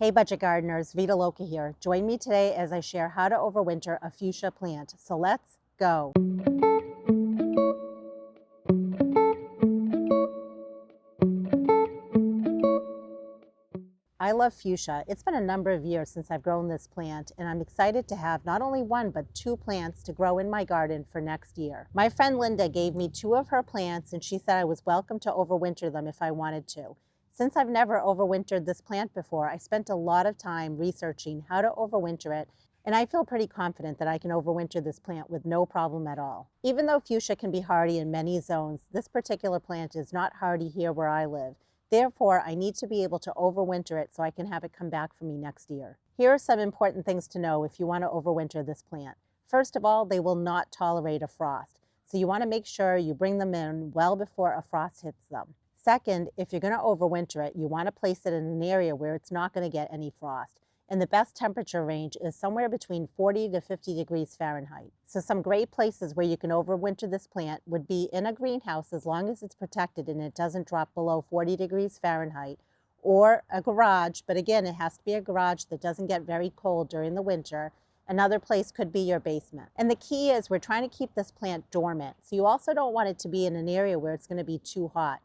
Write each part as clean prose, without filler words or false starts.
Hey budget gardeners, Vita Loca here. Join me today as I share how to overwinter a fuchsia plant. So let's go. I love fuchsia. It's been a number of years since I've grown this plant, and I'm excited to have not only one but two plants to grow in my garden for next year. My friend Linda gave me two of her plants, and she said I was welcome to overwinter them if I wanted to. Since I've never overwintered this plant before, I spent a lot of time researching how to overwinter it, and I feel pretty confident that I can overwinter this plant with no problem at all. Even though fuchsia can be hardy in many zones, this particular plant is not hardy here where I live. Therefore, I need to be able to overwinter it so I can have it come back for me next year. Here are some important things to know if you want to overwinter this plant. First of all, they will not tolerate a frost, so you want to make sure you bring them in well before a frost hits them. Second, if you're going to overwinter it, you want to place it in an area where it's not going to get any frost. And the best temperature range is somewhere between 40 to 50 degrees Fahrenheit. So some great places where you can overwinter this plant would be in a greenhouse as long as it's protected and it doesn't drop below 40 degrees Fahrenheit, or a garage, but again, it has to be a garage that doesn't get very cold during the winter. Another place could be your basement. And the key is we're trying to keep this plant dormant. So you also don't want it to be in an area where it's going to be too hot.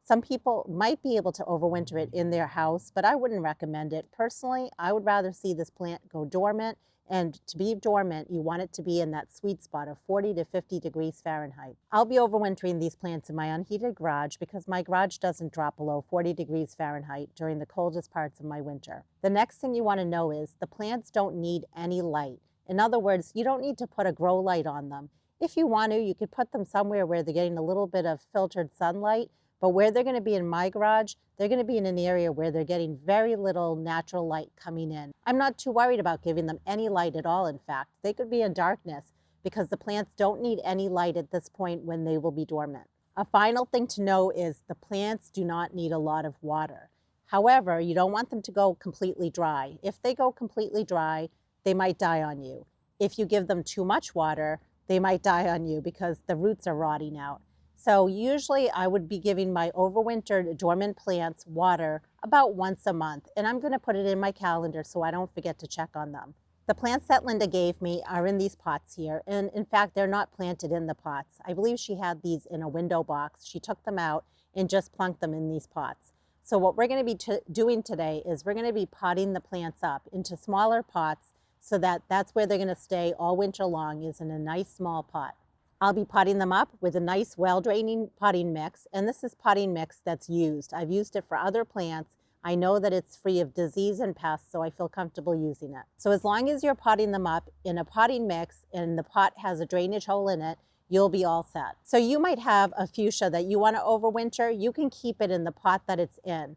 Some people might be able to overwinter it in their house, but I wouldn't recommend it. Personally, I would rather see this plant go dormant, and to be dormant, you want it to be in that sweet spot of 40 to 50 degrees Fahrenheit. I'll be overwintering these plants in my unheated garage because my garage doesn't drop below 40 degrees Fahrenheit during the coldest parts of my winter. The next thing you want to know is the plants don't need any light. In other words, you don't need to put a grow light on them. If you want to, you could put them somewhere where they're getting a little bit of filtered sunlight. But where they're going to be in my garage, they're going to be in an area where they're getting very little natural light coming in. I'm not too worried about giving them any light at all, in fact. They could be in darkness because the plants don't need any light at this point when they will be dormant. A final thing to know is the plants do not need a lot of water. However, you don't want them to go completely dry. If they go completely dry, they might die on you. If you give them too much water, they might die on you because the roots are rotting out. So usually I would be giving my overwintered dormant plants water about once a month, and I'm going to put it in my calendar so I don't forget to check on them. The plants that Linda gave me are in these pots here, and in fact they're not planted in the pots. I believe she had these in a window box. She took them out and just plunked them in these pots. So what we're going to be doing today is we're going to be potting the plants up into smaller pots so that that's where they're going to stay all winter long, is in a nice small pot. I'll be potting them up with a nice well-draining potting mix, and this is potting mix that's used. I've used it for other plants. I know that it's free of disease and pests, so I feel comfortable using it. So as long as you're potting them up in a potting mix and the pot has a drainage hole in it, you'll be all set. So you might have a fuchsia that you want to overwinter. You can keep it in the pot that it's in.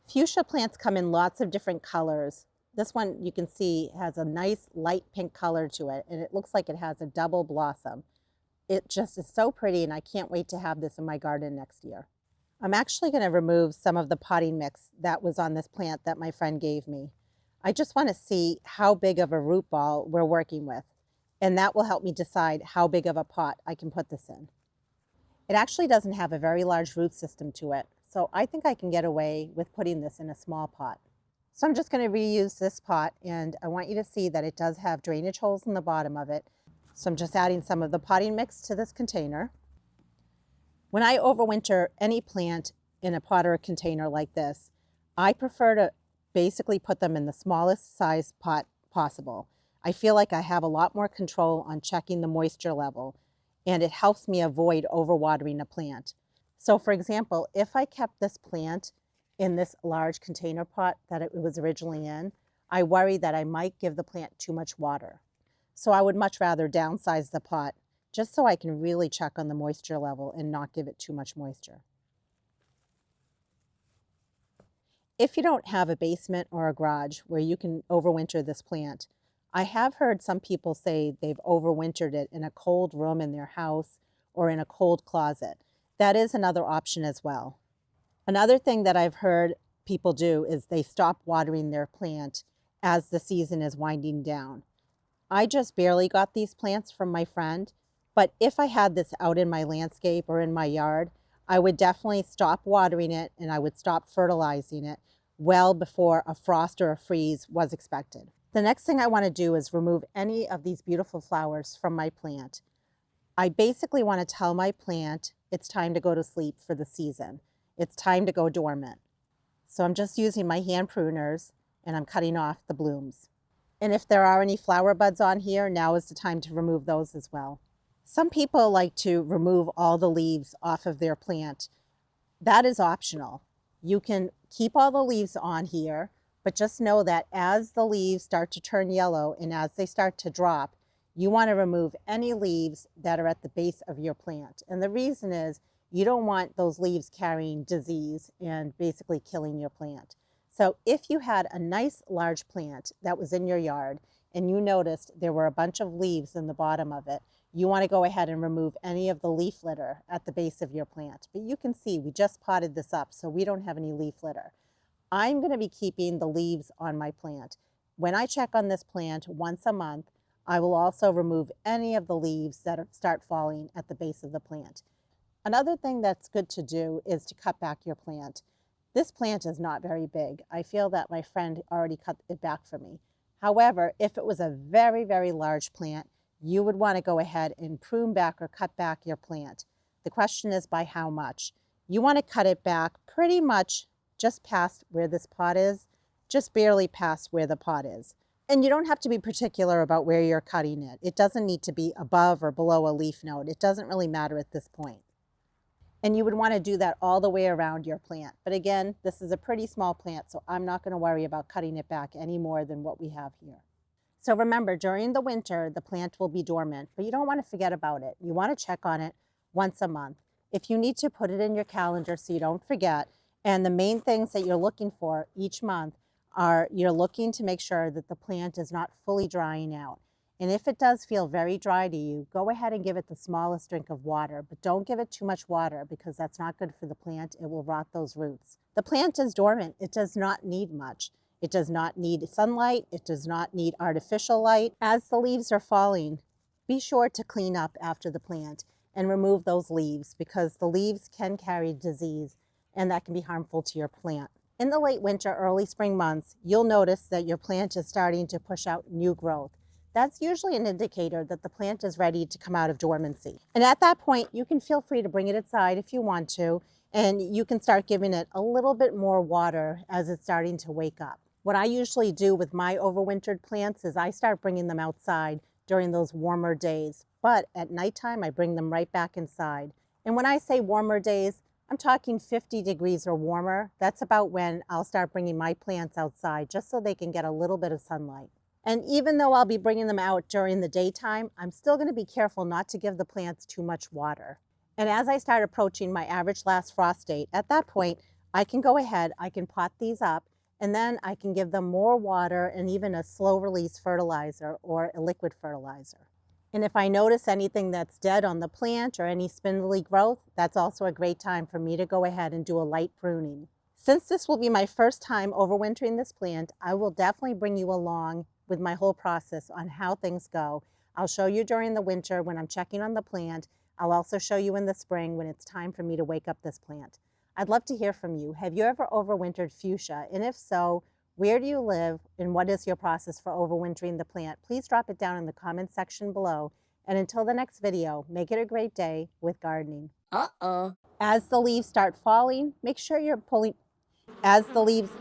Fuchsia plants come in lots of different colors. This one you can see has a nice light pink color to it, and it looks like it has a double blossom. It just is so pretty, and I can't wait to have this in my garden next year. I'm actually going to remove some of the potting mix that was on this plant that my friend gave me. I just want to see how big of a root ball we're working with, and that will help me decide how big of a pot I can put this in. It actually doesn't have a very large root system to it, so I think I can get away with putting this in a small pot. So I'm just going to reuse this pot, and I want you to see that it does have drainage holes in the bottom of it. So I'm just adding some of the potting mix to this container. When I overwinter any plant in a pot or a container like this, I prefer to basically put them in the smallest size pot possible. I feel like I have a lot more control on checking the moisture level, and it helps me avoid overwatering a plant. So for example, if I kept this plant in this large container pot that it was originally in, I worry that I might give the plant too much water. So I would much rather downsize the pot just so I can really check on the moisture level and not give it too much moisture. If you don't have a basement or a garage where you can overwinter this plant, I have heard some people say they've overwintered it in a cold room in their house or in a cold closet. That is another option as well. Another thing that I've heard people do is they stop watering their plant as the season is winding down. I just barely got these plants from my friend, but if I had this out in my landscape or in my yard, I would definitely stop watering it and I would stop fertilizing it well before a frost or a freeze was expected. The next thing I want to do is remove any of these beautiful flowers from my plant. I basically want to tell my plant it's time to go to sleep for the season. It's time to go dormant. So I'm just using my hand pruners and I'm cutting off the blooms. And if there are any flower buds on here, now is the time to remove those as well. Some people like to remove all the leaves off of their plant. That is optional. You can keep all the leaves on here, but just know that as the leaves start to turn yellow and as they start to drop, you want to remove any leaves that are at the base of your plant. And the reason is you don't want those leaves carrying disease and basically killing your plant. So if you had a nice large plant that was in your yard and you noticed there were a bunch of leaves in the bottom of it, you want to go ahead and remove any of the leaf litter at the base of your plant. But you can see we just potted this up, so we don't have any leaf litter. I'm going to be keeping the leaves on my plant. When I check on this plant once a month, I will also remove any of the leaves that start falling at the base of the plant. Another thing that's good to do is to cut back your plant. This plant is not very big. I feel that my friend already cut it back for me. However, if it was a very, very large plant, you would want to go ahead and prune back or cut back your plant. The question is by how much. You want to cut it back pretty much just past where this pot is, just barely past where the pot is. And you don't have to be particular about where you're cutting it. It doesn't need to be above or below a leaf node. It doesn't really matter at this point. And you would want to do that all the way around your plant. But again, this is a pretty small plant, so I'm not going to worry about cutting it back any more than what we have here. So remember, during the winter, the plant will be dormant, but you don't want to forget about it. You want to check on it once a month. If you need to, put it in your calendar so you don't forget. And the main things that you're looking for each month are you're looking to make sure that the plant is not fully drying out. And if it does feel very dry to you, go ahead and give it the smallest drink of water, but don't give it too much water because that's not good for the plant. It will rot those roots. The plant is dormant. It does not need much. It does not need sunlight. It does not need artificial light. As the leaves are falling, be sure to clean up after the plant and remove those leaves because the leaves can carry disease and that can be harmful to your plant. In the late winter, early spring months, you'll notice that your plant is starting to push out new growth. That's usually an indicator that the plant is ready to come out of dormancy. And at that point, you can feel free to bring it inside if you want to, and you can start giving it a little bit more water as it's starting to wake up. What I usually do with my overwintered plants is I start bringing them outside during those warmer days, but at nighttime I bring them right back inside. And when I say warmer days, I'm talking 50 degrees or warmer. That's about when I'll start bringing my plants outside just so they can get a little bit of sunlight. And even though I'll be bringing them out during the daytime, I'm still going to be careful not to give the plants too much water. And as I start approaching my average last frost date, at that point, I can go ahead, I can pot these up, and then I can give them more water and even a slow release fertilizer or a liquid fertilizer. And if I notice anything that's dead on the plant or any spindly growth, that's also a great time for me to go ahead and do a light pruning. Since this will be my first time overwintering this plant, I will definitely bring you along with my whole process on how things go. I'll show you during the winter when I'm checking on the plant. I'll also show you in the spring when it's time for me to wake up this plant. I'd love to hear from you. Have you ever overwintered fuchsia? And if so, where do you live and what is your process for overwintering the plant? Please drop it down in the comment section below. And until the next video, make it a great day with gardening. As the leaves start falling, make sure you're pulling, as the leaves